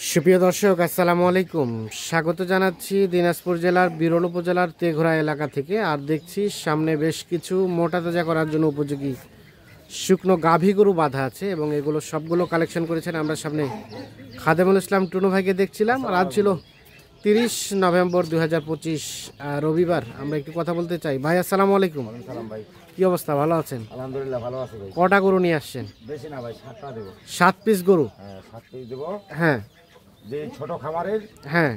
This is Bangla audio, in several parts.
সুপ্রিয় দর্শক, আসসালামু আলাইকুম। স্বাগত জানাচ্ছি দিনাজপুর জেলার বিরল উপজেলার তেঘরা এলাকা থেকে। আর দেখছি সামনে বেশ কিছু মোটা তাজা করার জন্য উপযোগী শুকনো গাভী গরু বাঁধা আছে এবং এগুলো সবগুলো কালেকশন করেছেন আমরা সামনে খাদেমুল ইসলাম টুনু ভাইকে দেখছিলাম। আর আজ ছিল 30 নভেম্বর 2025 রবিবার। আমরা একটু কথা বলতে চাই। ভাই আসসালামু আলাইকুম। ভাই, কি অবস্থা, ভালো আছেন? আলহামদুলিল্লাহ ভালো আছে ভাই। কটা গরু নিয়ে আসছেন? বেশি না ভাই, 7টা দেব। 7 পিস গরু? হ্যাঁ, 7 পিস দেব। হ্যাঁ যে ছোট খামারের, হ্যাঁ,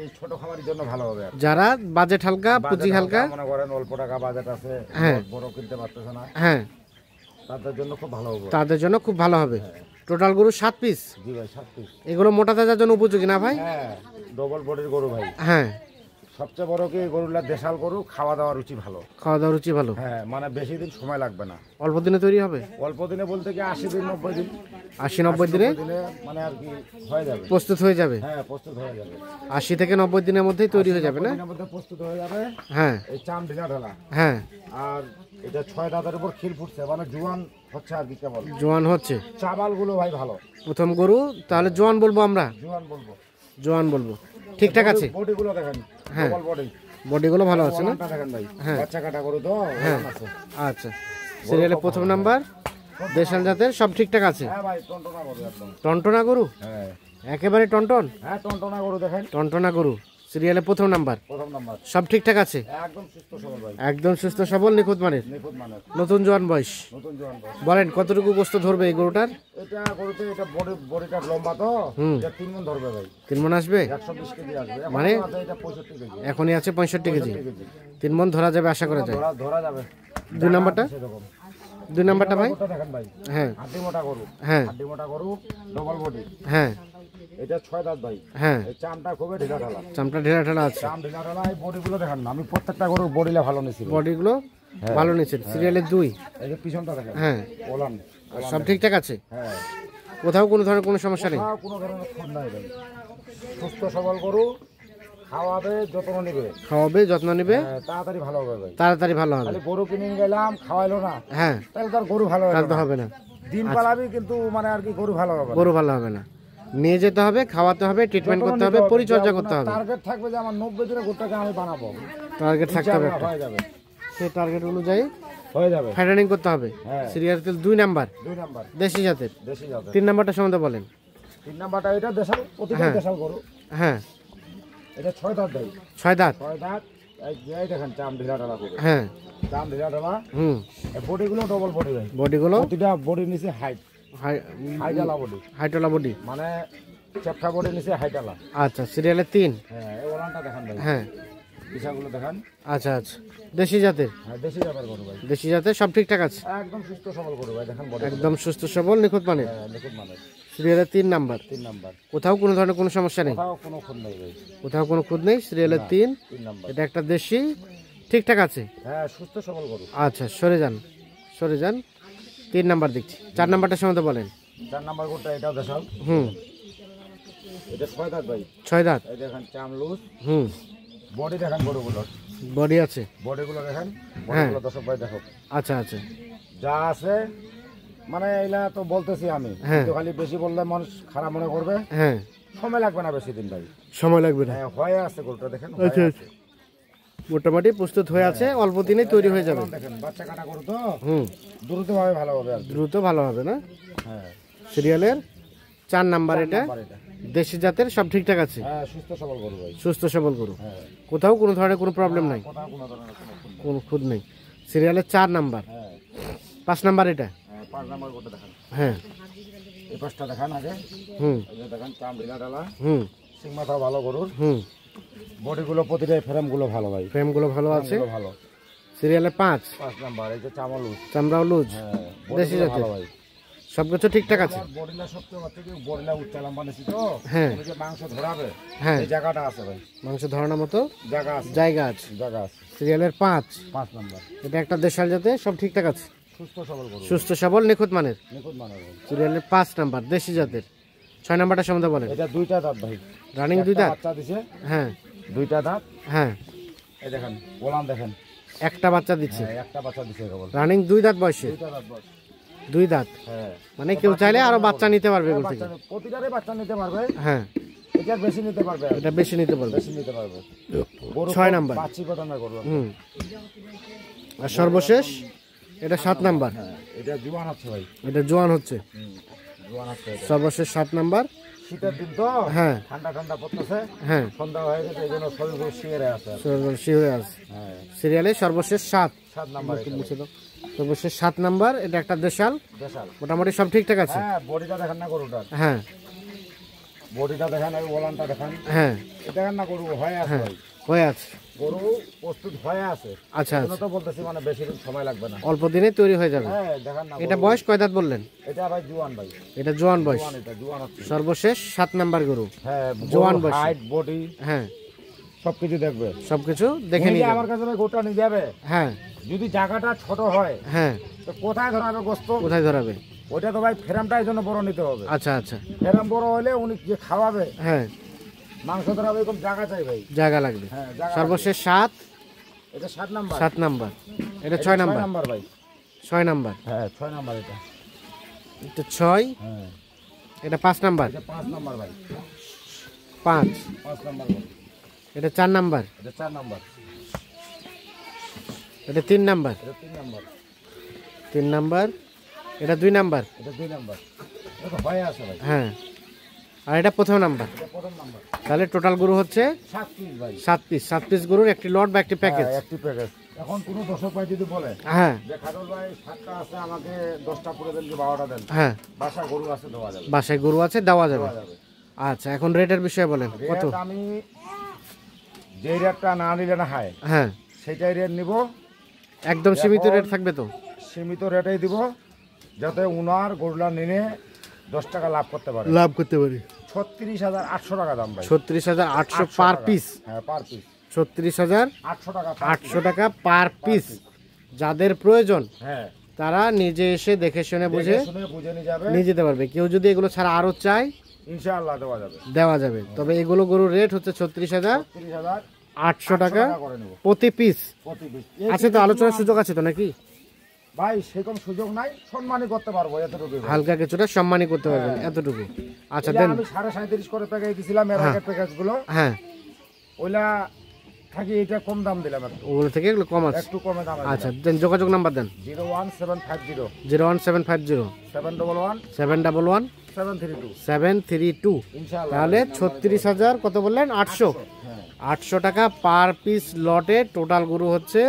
এই ছোট খামারের জন্য ভালো হবে। যারা বাজেট হালকা, পুঁজি হালকা, মনে করেন অল্প টাকা বাজেট আছে, হ্যাঁ, বড় কিনতে পারতেছে না, হ্যাঁ, তাদের জন্য খুব ভালো হবে। তাদের জন্য খুব ভালো হবে। টোটাল গরু 7 পিস? জি ভাই, 7 পিস। এগুলো মোটা তাজার জন্য উপযোগী না ভাই? হ্যাঁ, ডবল বডির গরু ভাই। হ্যাঁ, সবচেয়ে বড় কি গরুলা দেশাল গরু, খাওয়া দাওয়া রুচি ভালো, খাওয়া দাওয়া রুচি ভালো। হ্যাঁ, মানে বেশি দিন সময় লাগবে না, অল্প দিনে তৈরি হবে। অল্প দিনে বলতে কি 80 দিন 90 দিন, 80-90 দিনে মানে আর কি হয়ে যাবে, প্রস্তুত হয়ে যাবে। হ্যাঁ প্রস্তুত হয়ে যাবে। 80 থেকে 90 দিনের মধ্যেই তৈরি হয়ে যাবে না? দিনের মধ্যে প্রস্তুত হয়ে যাবে। হ্যাঁ, এই চাম ঢিলা ঢালা, হ্যাঁ, আর এটা 6 দাঁতের উপর খিল ফুটছে, মানে জোয়ান হচ্ছে আর কি। কেবল জোয়ান হচ্ছে চাবাল গুলো ভাই ভালো। প্রথম গরু, তাহলে জোয়ান বলবো আমরা? জোয়ান বলবো, জোয়ান বলবো। ঠিকঠাক আছে? বডি গুলো দেখেন, হ্যাঁ, ডবল বডি, বডিগুলো ভালো আছে না? ওলানটা দেখেন ভাই, হ্যাঁ, বাচ্চা কাটা গরু তো, হ্যাঁ, ওলান আছে। আচ্ছা, সিরিয়ালে প্রথম নাম্বার, দেশাল জাতের, সব ঠিকঠাক আছে? হ্যাঁ ভাই, টনটনা গরু একদম। টনটনা গরু? হ্যাঁ, একেবারে টনটন? হ্যাঁ টনটনা গরু দেখেন, টনটনা গরু, সিরিয়ালে প্রথম নাম্বার, প্রথম নাম্বার, সব ঠিকঠাক আছে? একদম সুস্থ সবল ভাই, একদম সুস্থ সবল, নিখুঁত মানের, নিখুঁত মানের, নতুন জোয়ান বয়স। নতুন জোয়ান বয়স। বলেন কতটুকু গোস্ত ধরবে এই গরুটার? এটা গরুতে, এটা বডিটা লম্বা তো, এটা 3 মণ ধরবে ভাই। 3 মণ আসবে? 120 কেজি আসবে। মানে এটা 65 কেজি, এখনই আছে 65 কেজি। 65 কেজি 3 মণ ধরা যাবে আশা করা যায়। ধরা যাবে। 2 নাম্বারটা? সেরকম 2 নাম্বারটা ভাই? গরুটা দেখেন ভাই, হ্যাঁ, হাড্ডি মোটা গরু, হ্যাঁ, হাড্ডি মোটা গরু, ডবল বডি। হ্যাঁ, এটা 6 দাঁত ভাই। হ্যাঁ, এই চামটা খুবই ঢিলা ঢালা, চামড়া ঢেলা ঢেলা আছে। চাম ঢিলা ঢালা। এই বডিগুলো দেখেন না, আমি প্রত্যেকটা গরুর বডিলা ভালো নিছি। বডিগুলো ভালো নিচ্ছে। সিরিয়ালে 2। এই যে পিছনটা দেখেন, হ্যাঁ, ওলান, সব ঠিকঠাক আছে? হ্যাঁ, কোথাও কোনো ধরনের কোনো সমস্যা নেই? কোনো ধরনের খুঁত নাই ভাই। সুস্থ সবল গরু, খাওয়াবে, যত্ন নিবে, খাওয়াবে, যত্ন নেবে, তাড়াতাড়ি ভালো হবে ভাই। তাড়াতাড়ি ভালো হবে। খালি গরু কিনে গেলাম, খাওয়াইলো না, হ্যাঁ, তাহলে তার গরু ভালো তাহলে তো হবে হবে না। দিন পালাবি, কিন্তু মানে আর কি গরু ভালো হবে না। গরু ভালো হবে না। নিয়ে যেতে হবে, খাওয়াতে হবে, ট্রিটমেন্ট করতে হবে, পরিচর্যা করতে হবে। টার্গেট থাকবে যে আমার 90 দিনের গরুটাকে আমি বানাবো, টার্গেট থাকতে হবে একটা। হয়ে যাবে, সেই টার্গেট অনুযায়ী হয়ে যাবে। ফ্যাটানিং করতে হবে। হ্যাঁ, সিরিয়াল 2 নাম্বার, 2 নাম্বার দেশি জাতের। দেশি যাবে। 3 নাম্বারটা সম্বন্ধে বলেন। 3 নাম্বারটা এটা দেশাল, প্রতিটা দেশাল গরু। হ্যাঁ, এটা 6 দাঁত ভাই, 6 দাঁত। 6 দাঁত। এই দেখেন চাম ঢিলা ঢালা গরু, হ্যাঁ, চাম ঢিলা ঢালা। হুম, এই বডিগুলো ডবল বডি ভাই, বডিগুলো প্রতিটা বডির নিচে হাইটালা বডি, হাইটলা বডি, মানে চ্যাপটা বডির নিচে হাইটালা। আচ্ছা, সিরিয়ালে 3। হ্যাঁ, এই ওলানটা দেখেন ভাই, হ্যাঁ, পিছাগুলো দেখেন। আচ্ছা, আচ্ছা, দেশি জাতের। হ্যাঁ, দেশি জাতের গরু ভাই, দেশি জাতের, সব ঠিকঠাক আছে? একদম সুস্থ সবল গরু ভাই, দেখেন বডি একদম সুস্থ সবল, নিখুঁত মানের, নিখুঁত মানের। সিরিয়ালে 3 নাম্বার। 3 নাম্বার, কোথাও কোনো ধরনের কোনো সমস্যা নেই? কোথাও কোনো খুন নেই ভাই, কোথাও কোনো খুঁত নেই। সিরিয়ালে 3। 3 নাম্বার। এটা একটা দেশি, ঠিকঠাক আছে? হ্যাঁ, সুস্থ সবল গরু। আচ্ছা, সরে যান, সরে যান। 3 নাম্বার দেখছি। 4 নাম্বারটার সম্বন্ধে বলেন। 4 নাম্বার গরুটা এটাও দেশাল। হুম, এটা 6 দাঁত ভাই, 6 দাঁত। এই দেখেন চাম লুজ, হুম, বডি দেখেন গরুগুলো, বডি আছে। বডিগুলো দেখেন, বডিগুলো দর্শক ভাই দেখো, আচ্ছা, আচ্ছা, যা আছে। মানে এলা তো বলতেছি আমি, কিন্তু খালি বেশি বললে মানুষ খারাপ মনে করবে। হ্যাঁ, সময় লাগবে না বেশি দিন ভাই, সময় লাগবে না। হ্যাঁ, হয়ে আছে গরুটা দেখেন, আচ্ছা, আচ্ছা, মোটামুটি প্রস্তুত হয়ে আছে, অল্প দিনেই তৈরি হয়ে যাবে। দেখেন বাচ্চা কাটা গরু তো, হুম, দ্রুত ভাবে ভালো হবে আর কি। দ্রুত ভালো হবে না? হ্যাঁ, সিরিয়ালের 4 নাম্বার, এটা নাম্বার এটা। দেশি জাতের, সব ঠিকঠাক আছে? হ্যাঁ, সুস্থ সবল গরু ভাই, সুস্থ সবল গরু, হ্যাঁ, কোথাও কোনো ধরনের কোনো প্রবলেম নাই, কোথাও কোনো ধরনের কোনো খুন নেই। কোনো খুঁত নেই। সিরিয়ালের 4 নাম্বার। হ্যাঁ, 5 নাম্বার এটা? হ্যাঁ, 5 নাম্বার গরুটা দেখেন, হ্যাঁ, এই পাঁচটা দেখেন আগে। হুম, এই যে দেখেন চাম ঢিলা ঢালা, হুম, সিং মাথা ভালো গরুর, হুম, বডিগুলো প্রতিটা ফ্রেমগুলো ভালো ভাই, ফ্রেমগুলো ভালো আছে। ফ্রেমগুলো ভালো। সিরিয়ালে 5। 5 নাম্বার, এই যে চামল লুজ, চামড়াও লুজ, হ্যাঁ, দেশি বডিগুলো জাতের, ভালো ভাই, সব কিছু ঠিকঠাক আছে? বডিলা সবচেয়ে হচ্ছে কি, বডিলা উচ্চালাম বানিয়েছি তো, হ্যাঁ, ওই যে মাংস ধরাবে, হ্যাঁ, এই জায়গাটা আছে ভাই, মাংস ধরানোর মতো জায়গা আছে, জায়গা আছে। জায়গা আছে। সিরিয়ালের 5। 5 নাম্বার, এটা একটা দেশাল জাতে, সব ঠিকঠাক আছে, সুস্থ সবল গরু, সুস্থ সবল, নিখুঁত মানের। নিখুঁত মানের ভাই। সিরিয়ালের 5 নাম্বার, দেশি জাতের। 6 নাম্বারটা সম্বন্ধে বলেন। এটা 2টা দাঁত ভাই, রানিং 2 একটা দাঁত? বাচ্চা দিছে, হ্যাঁ, 2টা দাঁত। হ্যাঁ, এই দেখেন ওলান দেখেন, একটা বাচ্চা দিচ্ছে, হ্যাঁ, একটা বাচ্চা দিছে কেবল, রানিং 2 দাঁত বয়সে। 2টা দাঁত বয়স। 2 দাঁত, হ্যাঁ, মানে কেউ চাইলে আরো বাচ্চা নিতে পারবে এগুলো থেকে? প্রতিটারে বাচ্চা নিতে পারবে। হ্যাঁ, এটা বেশি নিতে পারবে, এটা বেশি নিতে পারবে। বেশি নিতে পারবে। 6 নাম্বার। পাঁচি কথা না করব। আর সর্বশেষ এটা 7 নাম্বার। হ্যাঁ, এটা জোয়ান আছে ভাই। এটা জোয়ান হচ্ছে। জোয়ান আছে। সর্বশেষ 7 নাম্বার। শীতের দিন তো, হ্যাঁ ঠান্ডা ঠান্ডা পড়তেছে, হ্যাঁ সন্ধ্যা হয়ে গেছে, এই জন্য শরীর শিরে আছে। শিওরে আছে। হ্যাঁ, সিরিয়ালে সর্বশেষ 7 নাম্বার। সর্বশেষ 7 নাম্বার। এটা একটা দেশাল, দেশাল মোটামুটি সব ঠিকঠাক আছে। হ্যাঁ, বডিটা দেখেন না গরুটা। হ্যাঁ বডিটা দেখেন, আর ওলানটা দেখেন। হ্যাঁ এটা দেখেন না, গরু হয়ে আছে ভাই, হয়ে আছে। গরু প্রস্তুত হয়ে আছে। আচ্ছা এজন্য তো বলতেছি, মানে বেশি দিন সময় লাগবে না, অল্প দিনে তৈরি হয়ে যাবে। হ্যাঁ দেখেন না। এটা বয়স কয় দাঁত বললেন? এটা ভাই জোয়ান ভাই। এটা জোয়ান বয়স। জোয়ান, এটা জোয়ান আছে। সর্বশেষ 7 নাম্বার গরু। হ্যাঁ, জোয়ান বয়স, হাইট, বডি হ্যাঁ সবকিছু দেখবে, সবকিছু দেখে নিয়ে নিয়ে আমার কাছে ভাই গরুটা নিয়ে যাবে। হ্যাঁ যদি জায়গাটা ছোট হয়, হ্যাঁ তো কোথায় ধরাবে গোস্ত? কোথায় ধরাবে? ওইটা তো ভাই ফ্রেমটা এই জন্য বড় নিতে হবে। আচ্ছা আচ্ছা ফ্রেম বড় হলে উনি যে খাওয়াবে, হ্যাঁ মাংস ধরাবে, এরকম জায়গা চাই ভাই। জায়গা লাগবে। হ্যাঁ, জায়গা সর্বশেষ 7। এটা 7 নাম্বার। 7 নাম্বার। এটা 6 নাম্বার। নাম্বার ভাই। 6 নাম্বার। হ্যাঁ, 6 নাম্বার এটা। এটা 6। হ্যাঁ, এটা 5 নাম্বার। এটা 5 নাম্বার ভাই। 5 5 নাম্বার ভাই। এটা 4 নাম্বার। এটা 4 নাম্বার। এটা 3 নাম্বার। এটা 3 নাম্বার। 3 নাম্বার। এটা 2 নাম্বার। এটা 2 নাম্বার। এটা তো হয়ে আছে ভাই। হ্যাঁ, আর এটা প্রথম নাম্বার। এটা প্রথম নাম্বার। তাহলে টোটাল গরু হচ্ছে 7 পিস ভাই। 7 পিস। 7 পিস গরুর একটি লট বা একটি প্যাকেজ। হ্যাঁ, একটি প্যাকেজ। এখন কোনো দর্শক ভাই যদি বলে হ্যাঁ যে খাদর ভাই 7টা আছে, আমাকে 10টা পুরো দেন কি 12টা দেন, হ্যাঁ বাসা গরু আছে, দেওয়া যাবে। বাসায় গরু আছে, দেওয়া যাবে। দেওয়া যাবে। আচ্ছা, এখন রেটের বিষয়ে বলেন কত? রেট আমি যে রেটটা না নিলে না হয়, হ্যাঁ সেটাই রেট নিব। একদম সীমিত রেট থাকবে তো? সীমিত রেটেই দিব, যাতে উনার গরুলা নিনে 10 টাকা লাভ করতে পারে। লাভ করতে পারি। 36,800 টাকা দাম ভাই। 36,800 পার পিস। হ্যাঁ, পার পিস 36,800 টাকা। 800 টাকা পার পিস। যাদের প্রয়োজন হ্যাঁ, তারা নিজে এসে দেখে শুনে বুঝে শুনে বুঝে নিয়ে যাবে। নিয়ে যেতে পারবে। কেউ যদি এগুলো ছাড়া আরো চায়, ইনশাআল্লাহ দেওয়া যাবে। দেওয়া যাবে। তবে এগুলো গরুর রেট হচ্ছে 36,800 টাকা করে নেব প্রতি পিস। প্রতি পিস। আছে তো, আলোচনার সুযোগ আছে তো নাকি? ভাই সেরকম সুযোগ নাই, সম্মানই করতে পারবো এতটুকু। হালকা কিছুটা সম্মানই করতে পারবেন, এতটুকু। আচ্ছা এটা দেন। আমি 37.5 করে প্যাকেজ দিছিলাম, এর আগের প্যাকেজ গুলো। হ্যাঁ, ওইলা থাকি এটা কম দাম দিলাম, ওগুলো থেকে এগুলো কম আছে। একটু কমে দাম। আচ্ছা দেন, যোগাযোগ নাম্বার দেন। 01750 01750 711 711 732। 732। ইনশাআল্লাহ। তাহলে 36,000 কত বললেন? 800। হ্যাঁ, 800 টাকা পার পিস লটে। টোটাল গরু হচ্ছে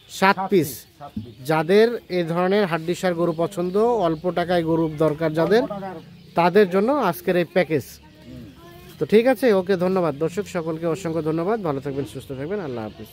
7 পিস। 7 পিস। যাদের এই ধরনের হাড্ডিসার গরু পছন্দ, অল্প টাকায় গরু দরকার যাদের, টাকার। তাদের জন্য আজকের এই প্যাকেজ। তো ঠিক আছে, ওকে, ধন্যবাদ দর্শক সকলকে, অসংখ্য ধন্যবাদ। ভালো থাকবেন, সুস্থ থাকবেন, আল্লাহ হাফিজ।